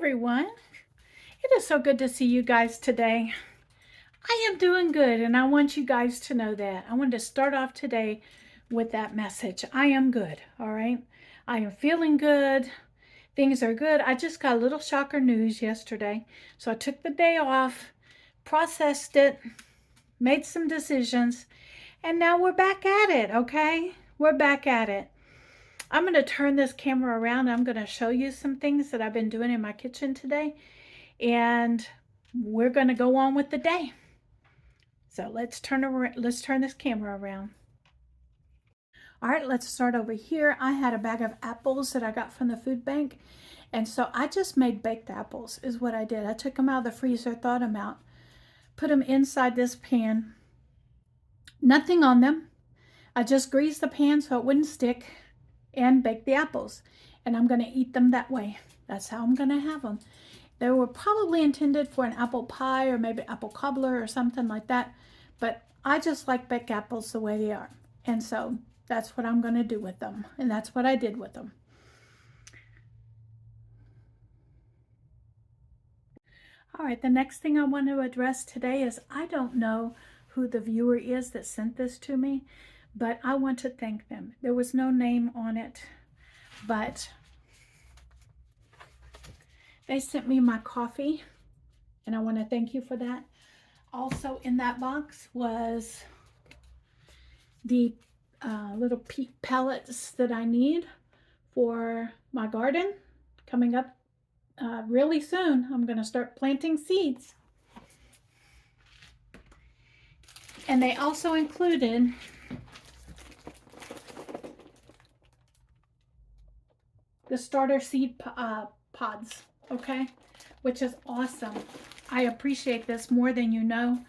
everyone. It is so good to see you guys today. I am doing good, and I want you guys to know that. I wanted to start off today with that message. I am good, all right? I am feeling good. Things are good. I just got a little shocker news yesterday, so I took the day off, processed it, made some decisions, and now we're back at it, okay? We're back at it. I'm going to turn this camera around. I'm going to show you some things that I've been doing in my kitchen today, and we're going to go on with the day. So let's turn this camera around. All right, let's start over here. I had a bag of apples that I got from the food bank, and so I just made baked apples is what I did. I took them out of the freezer, thawed them out, put them inside this pan. Nothing on them. I just greased the pan so it wouldn't stick and baked the apples, and I'm going to eat them that way. That's how I'm going to have them. They were probably intended for an apple pie or maybe apple cobbler or something like that, but I just like baked apples the way they are, and so that's what I'm going to do with them, and that's what I did with them. All right, the next thing I want to address today is I don't know who the viewer is that sent this to me, but I want to thank them. There was no name on it, but they sent me my coffee, and I want to thank you for that. Also in that box was the little peat pellets that I need for my garden coming up really soon. I'm going to start planting seeds. And they also included the starter seed pods, okay, which is awesome. I appreciate this more than you know,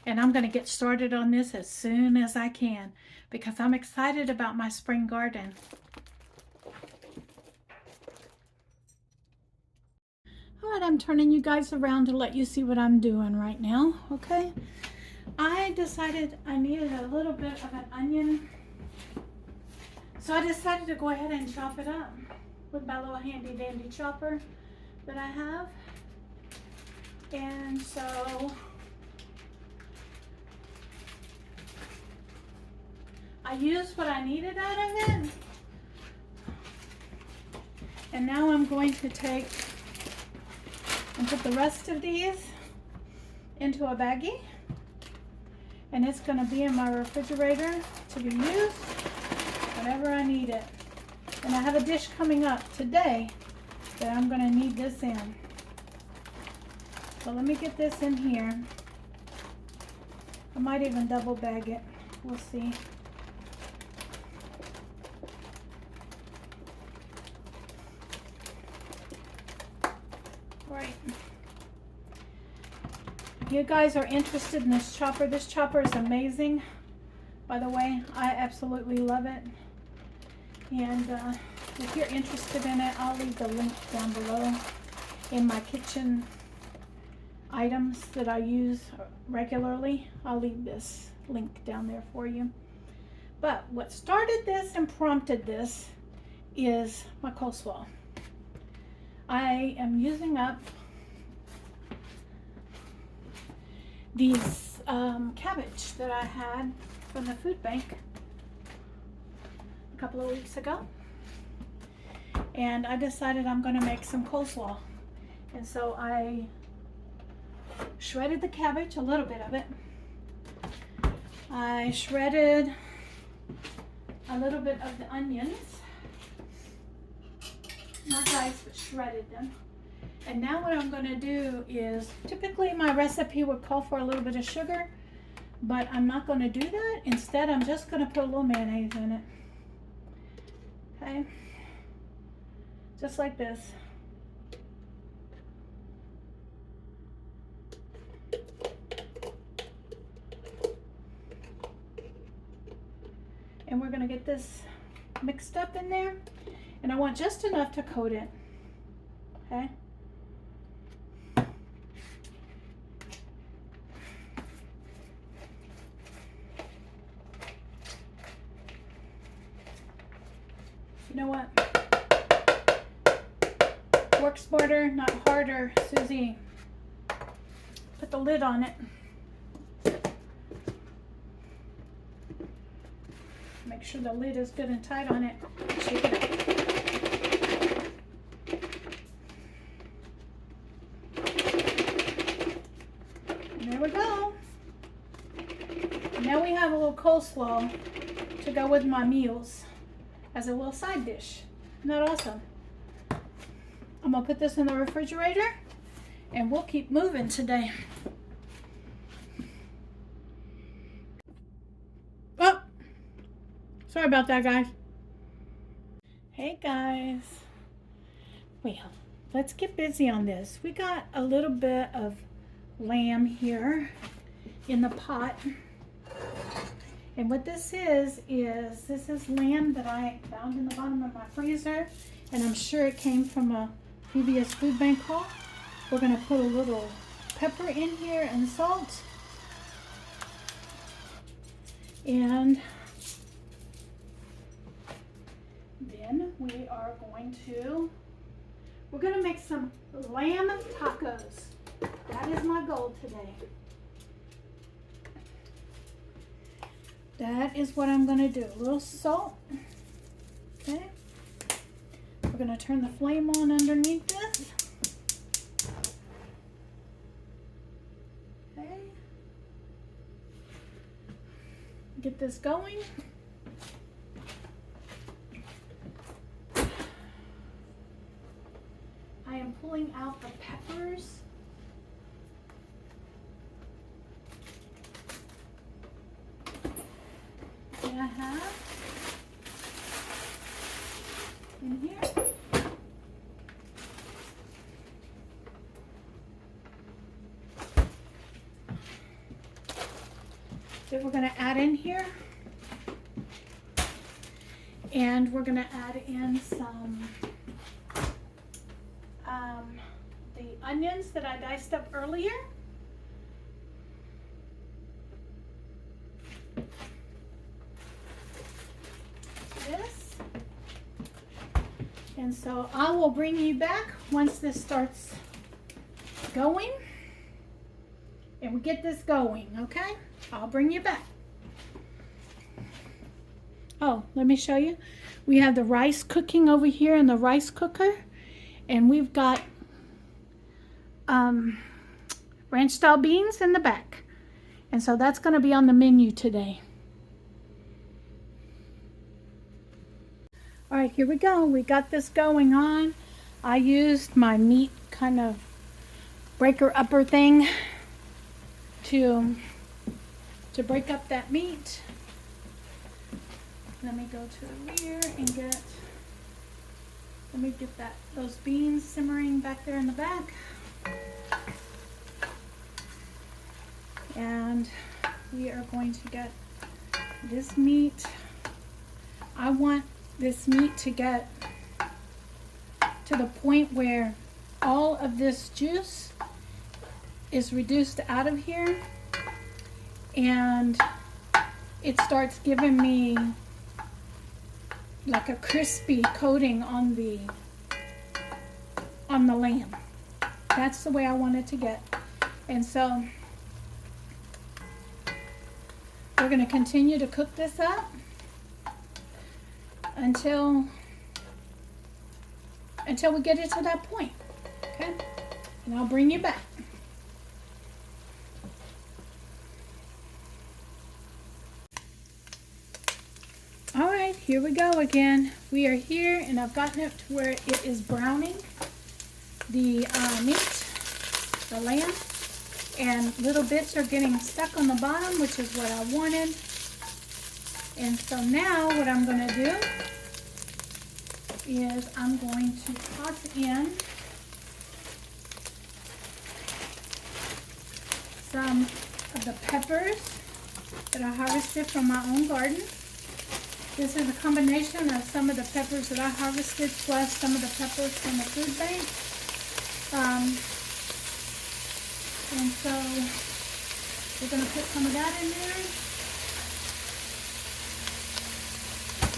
and I'm going to get started on this as soon as I can because I'm excited about my spring garden. All right, I'm turning you guys around to let you see what I'm doing right now, okay? I decided I needed a little bit of an onion, so I decided to go ahead and chop it up with my little handy dandy chopper that I have. And so I used what I needed out of it. And now I'm going to take and put the rest of these into a baggie. And it's going to be in my refrigerator to be used whenever I need it. And I have a dish coming up today that I'm going to need this in. So let me get this in here. I might even double bag it. We'll see. All right. If you guys are interested in this chopper is amazing. By the way, I absolutely love it. And if you're interested in it, I'll leave the link down below in my kitchen items that I use regularly. I'll leave this link down there for you. But what started this and prompted this is my coleslaw. I am using up these cabbage that I had from the food bank a couple of weeks ago, and I decided I'm going to make some coleslaw. And so I shredded the cabbage, a little bit of it. I shredded a little bit of the onions, not diced but shredded them. And now what I'm going to do is, typically my recipe would call for a little bit of sugar, but I'm not going to do that. Instead, I'm just going to put a little mayonnaise in it. Okay, just like this. And we're going to get this mixed up in there, and I want just enough to coat it. Okay. You know what? work smarter, not harder, Susie. Put the lid on it. Make sure the lid is good and tight on it. Shake it up. And there we go. Now we have a little coleslaw to go with my meals as a little side dish. Isn't that awesome? I'm gonna put this in the refrigerator and we'll keep moving today. Oh, sorry about that, guys. Hey guys. Well, let's get busy on this. We got a little bit of lamb here in the pot. And what this is this is lamb that I found in the bottom of my freezer. And I'm sure it came from a previous food bank haul. We're gonna put a little pepper in here and salt. And then we're gonna make some lamb tacos. That is my goal today. That is what I'm gonna do. A little salt. Okay. We're gonna turn the flame on underneath this. Okay. Get this going. I am pulling out the peppers. That I have in here. That we're going to add in here. And we're going to add in some the onions that I diced up earlier. This. And so I will bring you back once this starts going. And we get this going, okay? I'll bring you back. Oh, let me show you. We have the rice cooking over here in the rice cooker. And we've got ranch style beans in the back. And so that's going to be on the menu today. All right, here we go. We got this going on. I used my meat kind of breaker upper thing to break up that meat. Let me go to the rear and let me get those beans simmering back there in the back. And we are going to get this meat. I want this meat to get to the point where all of this juice is reduced out of here and it starts giving me like a crispy coating on the lamb. That's the way I want it to get. And so we're going to continue to cook this up until we get it to that point. Okay? And I'll bring you back. All right, here we go again. We are here and I've gotten it to where it is browning the meat, the lamb, and little bits are getting stuck on the bottom, which is what I wanted. And so now what I'm going to do is I'm going to toss in some of the peppers that I harvested from my own garden. This is a combination of some of the peppers that I harvested plus some of the peppers from the food bank. And so we're going to put some of that in there.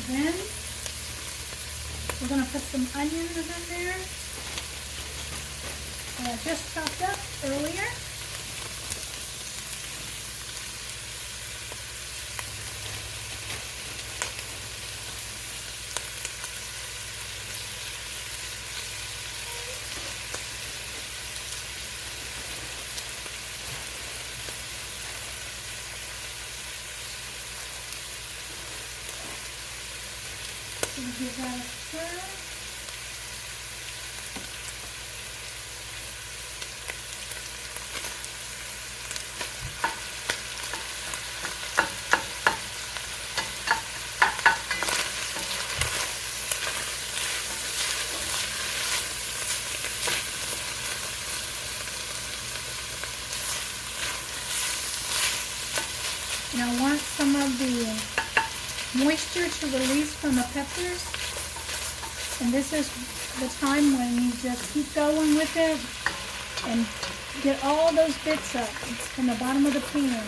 Then we're going to put some onions in there. that I just chopped up earlier. Give that a stir. Now, once some of the moisture to release from the peppers, and this is the time when you just keep going with it and get all those bits up in the bottom of the pan,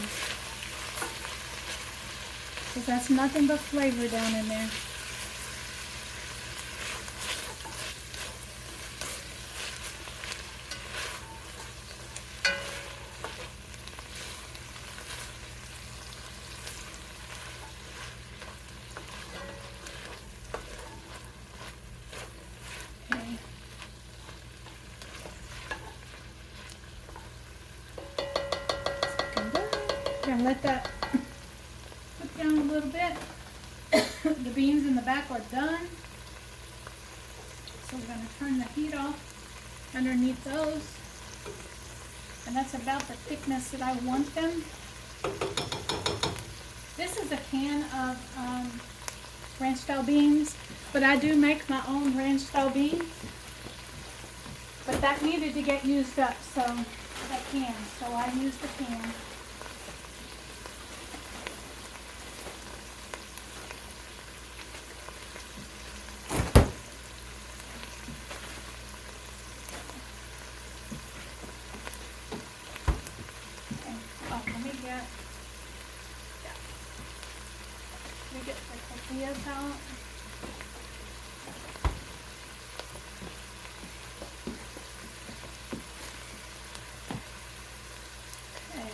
because that's nothing but flavor down in there. Gonna let that cook down a little bit. The beans in the back are done, so we're gonna turn the heat off underneath those, and that's about the thickness that I want them. This is a can of ranch style beans, but I do make my own ranch style beans, but that needed to get used up, so I used the can. Let me get the tortillas out. Okay.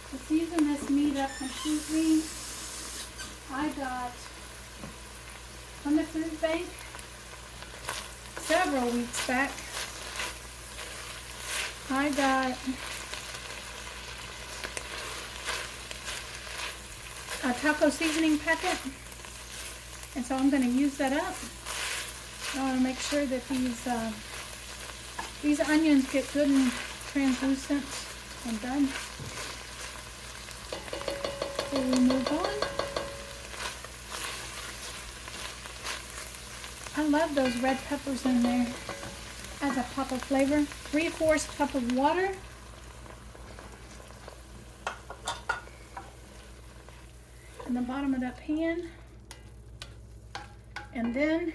To season this meat up completely, I got from the food bank several weeks back. I got a taco seasoning packet, and so I'm going to use that up. I want to make sure that these onions get good and translucent and done. So we move on. I love those red peppers in there. Adds a pop of flavor. 3/4 cup of water. In the bottom of that pan. And then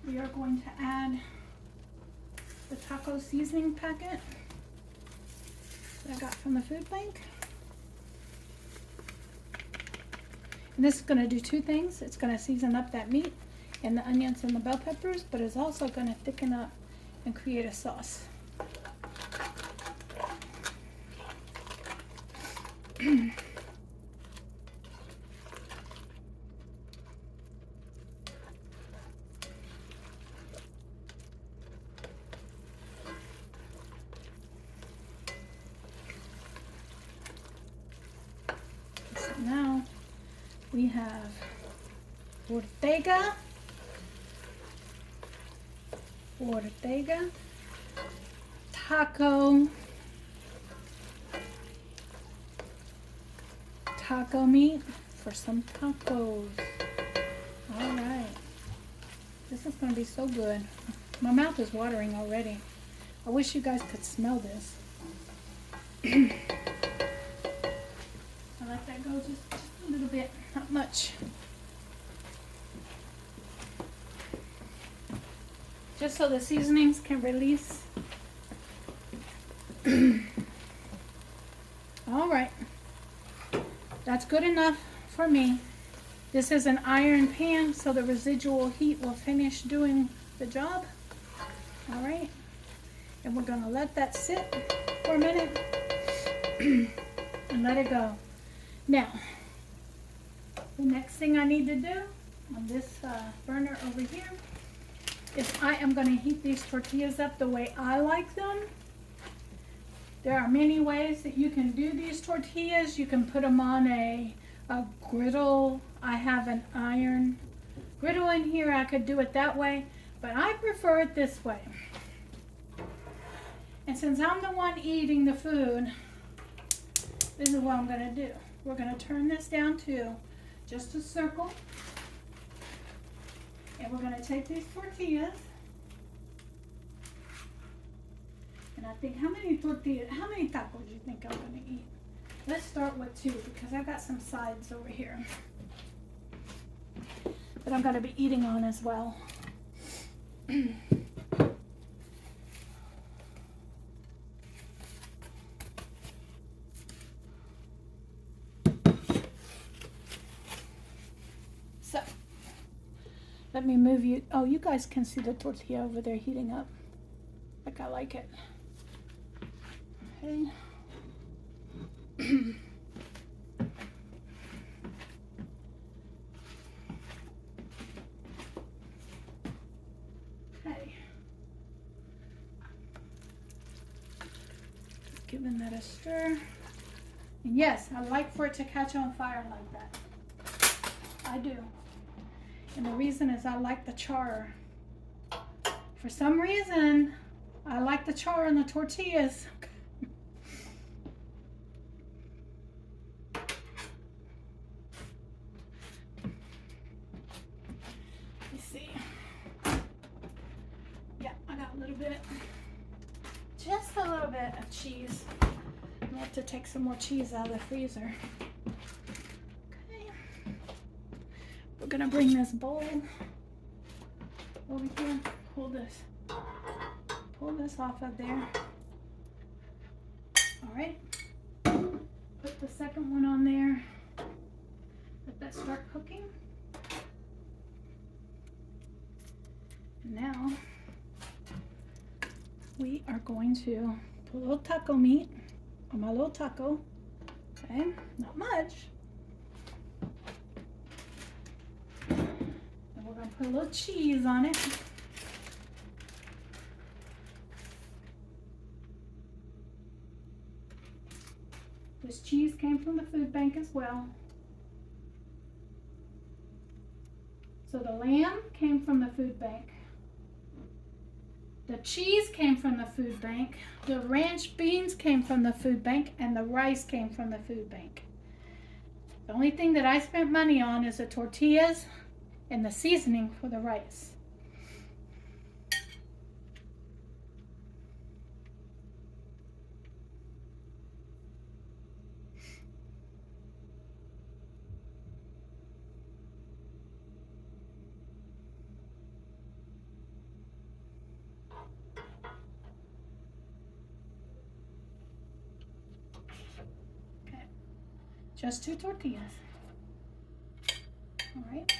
we are going to add the taco seasoning packet that I got from the food bank. And this is going to do two things. It's going to season up that meat and the onions and the bell peppers, but it's also going to thicken up and create a sauce. So now we have Ortega, taco meat for some tacos. All right, this is going to be so good. My mouth is watering already. I wish you guys could smell this. I let that go just a little bit, not much. Just so the seasonings can release. All right. That's good enough for me. This is an iron pan, so the residual heat will finish doing the job. All right. And we're going to let that sit for a minute and let it go. Now, the next thing I need to do on this burner over here is I am going to heat these tortillas up the way I like them. There are many ways that you can do these tortillas. You can put them on a griddle. I have an iron griddle in here. I could do it that way, but I prefer it this way. And since I'm the one eating the food, this is what I'm going to do. We're going to turn this down to just a circle. And we're going to take these tortillas. And I think, how many tacos do you think I'm going to eat? Let's start with 2 because I've got some sides over here that I'm going to be eating on as well. So, let me move you. Oh, you guys can see the tortilla over there heating up. Like I like it. Okay. Okay. Just giving that a stir. And yes, I like for it to catch on fire like that. I do. And the reason is I like the char. For some reason, I like the char on the tortillas. Let's see. Yeah, I got a little bit, just a little bit of cheese. I'll have to take some more cheese out of the freezer. Okay. We're gonna bring this bowl over here. Pull this off of there. All right. Put the second one on there. Let that start cooking. And now we are going to put a little taco meat on my little taco. Okay, not much. And we're gonna put a little cheese on it. This cheese came from the food bank as well. So the lamb came from the food bank. The cheese came from the food bank. The ranch beans came from the food bank, and the rice came from the food bank. The only thing that I spent money on is the tortillas and the seasoning for the rice. Just 2 tortillas. All right.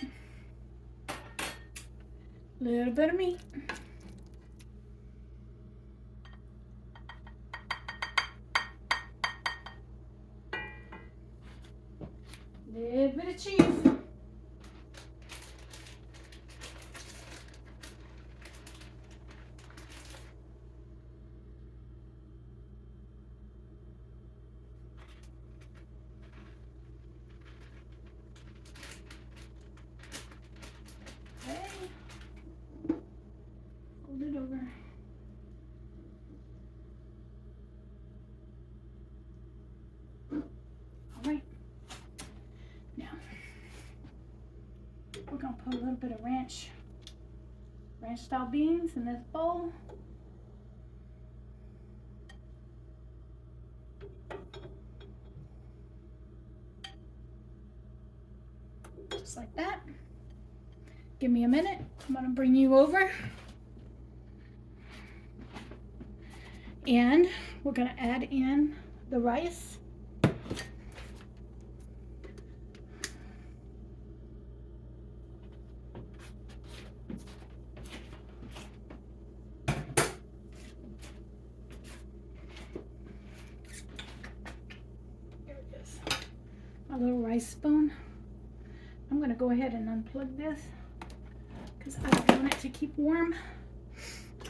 Little bit of meat. Little bit of cheese. It over. All right. Now we're gonna put a little bit of ranch style beans in this bowl. Just like that. Give me a minute. I'm gonna bring you over. And we're going to add in the rice. little rice spoon. I'm going to go ahead and unplug this because I don't want it to keep warm.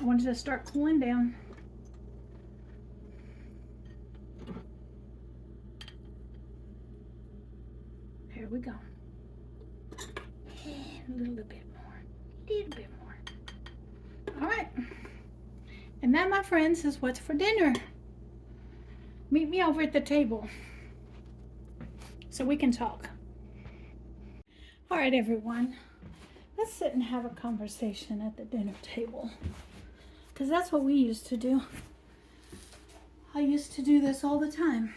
I want it to start cooling down. Here we go. A little bit more. A little bit more. All right. And that, my friends, is what's for dinner. Meet me over at the table so we can talk. All right, everyone. Let's sit and have a conversation at the dinner table. Because that's what we used to do. I used to do this all the time.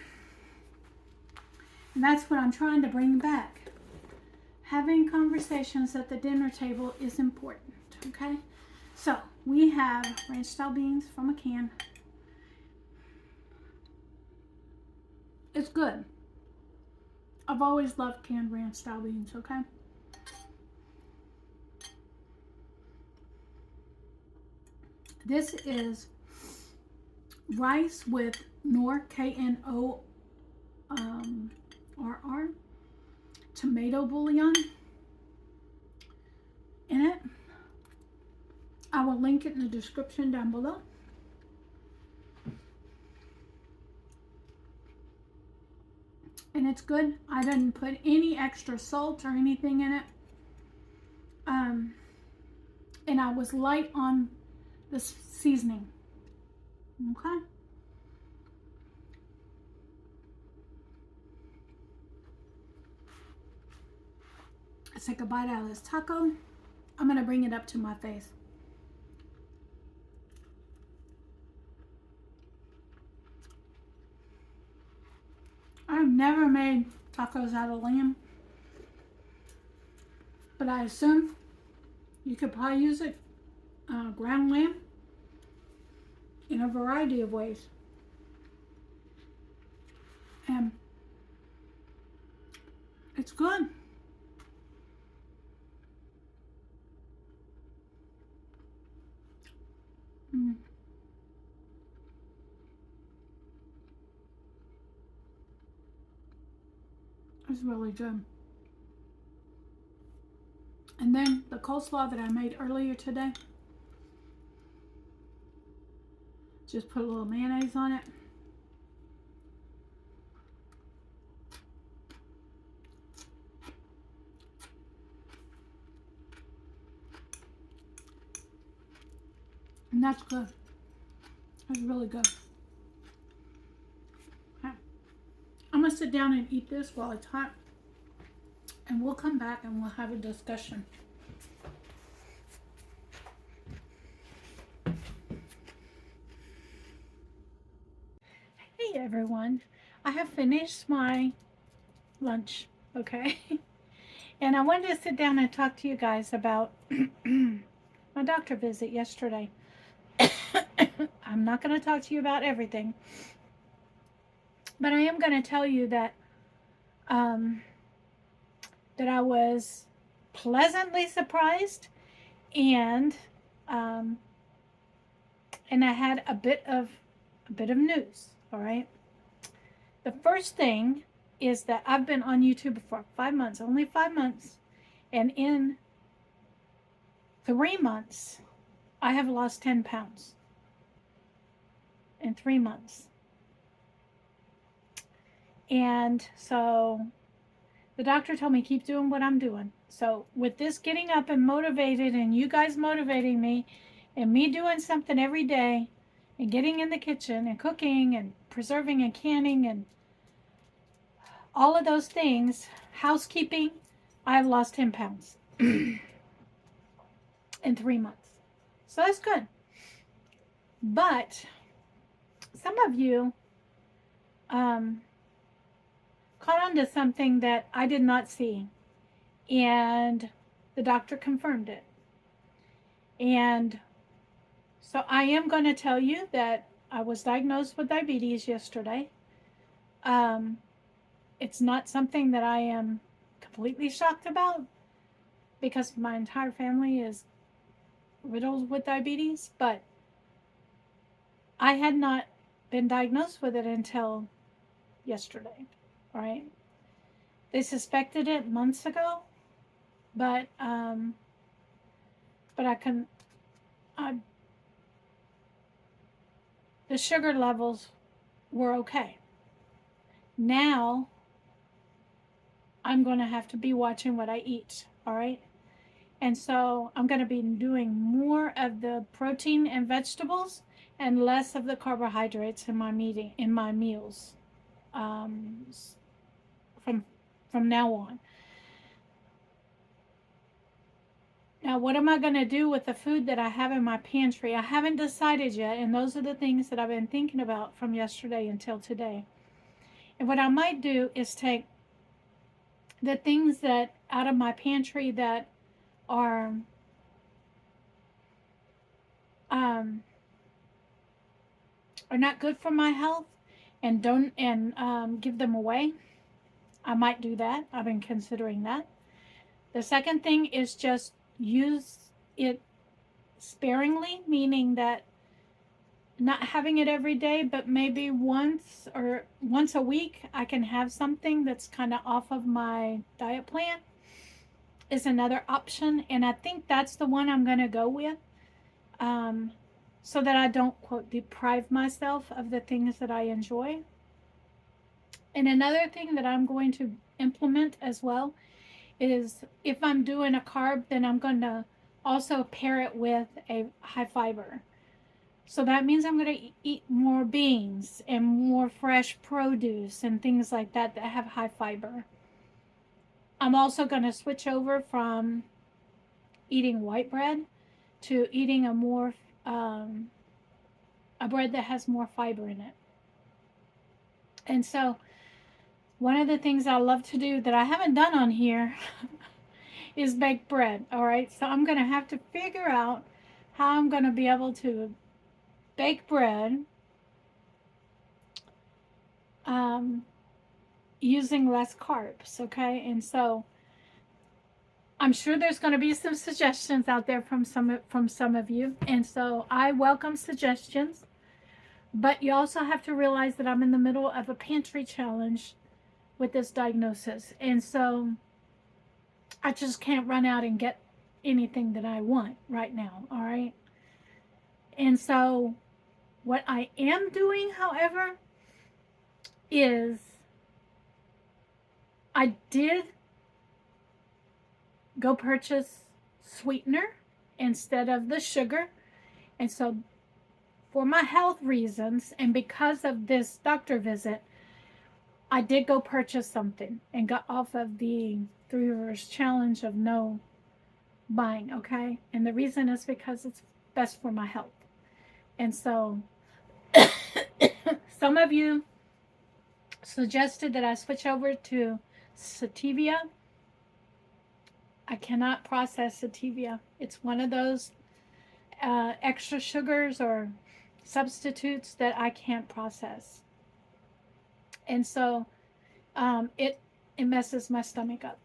And that's what I'm trying to bring back. Having conversations at the dinner table is important, okay? So, we have ranch style beans from a can. It's good. I've always loved canned ranch style beans, okay? This is rice with Knorr, K-N-O-R-R, tomato bullion in it. I will link it in the description down below. And it's good. I didn't put any extra salt or anything in it. And I was light on the seasoning. Okay? Let's take a bite out of this taco. I'm going to bring it up to my face. I've never made tacos out of lamb, but I assume you could probably use it ground lamb in a variety of ways. And it's good. It's really good. And then the coleslaw that I made earlier today, just put a little mayonnaise on it. And that's good. That's really good. Okay. I'm going to sit down and eat this while it's hot. And we'll come back and we'll have a discussion. Hey everyone. I have finished my lunch, okay? And I wanted to sit down and talk to you guys about my doctor visit yesterday. I'm not going to talk to you about everything, but I am going to tell you that that I was pleasantly surprised, and I had a bit of news. All right. The first thing is that I've been on YouTube for 5 months, only 5 months, and in 3 months, I have lost 10 pounds. In 3 months. And so the doctor told me keep doing what I'm doing. So with this getting up and motivated and you guys motivating me and me doing something every day and getting in the kitchen and cooking and preserving and canning and all of those things, housekeeping, I have lost 10 pounds in 3 months. So that's good. But some of you caught on to something that I did not see, and the doctor confirmed it. And so I am going to tell you that I was diagnosed with diabetes yesterday. It's not something that I am completely shocked about because my entire family is riddled with diabetes, but I had not been diagnosed with it until yesterday, right? They suspected it months ago, but I can, I, the sugar levels were okay. Now I'm going to have to be watching what I eat, all right? And so I'm going to be doing more of the protein and vegetables and less of the carbohydrates in my meals, um, from now on. Now, what am I going to do with the food that I have in my pantry? I haven't decided yet, and those are the things that I've been thinking about from yesterday until today. And what I might do is take the things that out of my pantry that are um, are not good for my health, and don't and give them away. I might do that. I've been considering that. The second thing is just use it sparingly, meaning that not having it every day, but maybe once a week I can have something that's kind of off of my diet plan is another option. And I think that's the one I'm going to go with, um, so that I don't, quote, deprive myself of the things that I enjoy. And another thing that I'm going to implement as well is if I'm doing a carb, then I'm going to also pair it with a high fiber. So that means I'm going to eat more beans and more fresh produce and things like that that have high fiber. I'm also going to switch over from eating white bread to eating a bread that has more fiber in it. And so one of the things I love to do that I haven't done on here is bake bread. All right, so I'm going to have to figure out how I'm going to be able to bake bread um, using less carbs. Okay, and so I'm sure there's going to be some suggestions out there from some of you, and so I welcome suggestions. But you also have to realize that I'm in the middle of a pantry challenge with this diagnosis, and so I just can't run out and get anything that I want right now. All right, and so what I am doing, however, is I did go purchase sweetener instead of the sugar. And so, for my health reasons and because of this doctor visit, I did go purchase something and got off of the 3 Rivers challenge of no buying, okay? And the reason is because it's best for my health. And so, some of you suggested that I switch over to sativia. I cannot process sativia. It's one of those extra sugars or substitutes that I can't process. And so it messes my stomach up.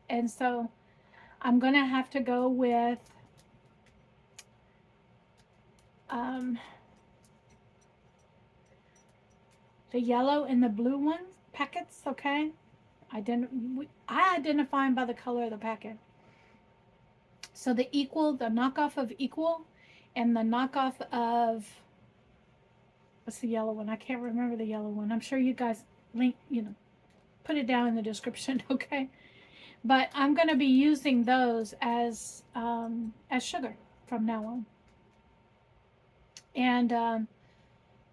And so I'm going to have to go with the yellow and the blue one packets, okay? I identify them by the color of the packet. So the knockoff of Equal, and the knockoff of, what's the yellow one? I can't remember the yellow one. I'm sure you guys put it down in the description, okay? But I'm going to be using those as sugar from now on. And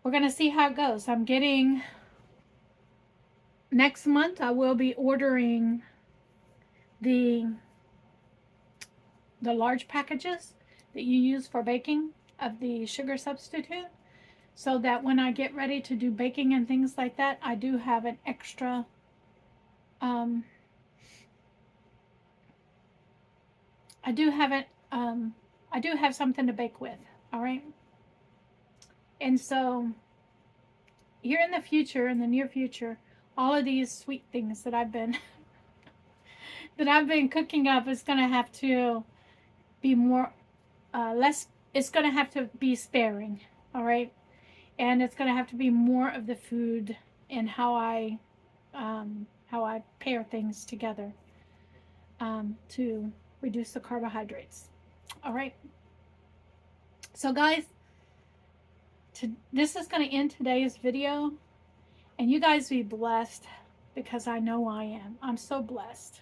we're going to see how it goes. Next month I will be ordering the large packages that you use for baking of the sugar substitute, so that when I get ready to do baking and things like that, I do have an extra I do have something to bake with. All right. And so here in the near future, all of these sweet things that I've been cooking up is going to have to be more less. It's going to have to be sparing. All right. And it's going to have to be more of the food and how I how I pair things together to reduce the carbohydrates. All right. So guys, this is going to end today's video, and you guys be blessed because I know I am. I'm so blessed.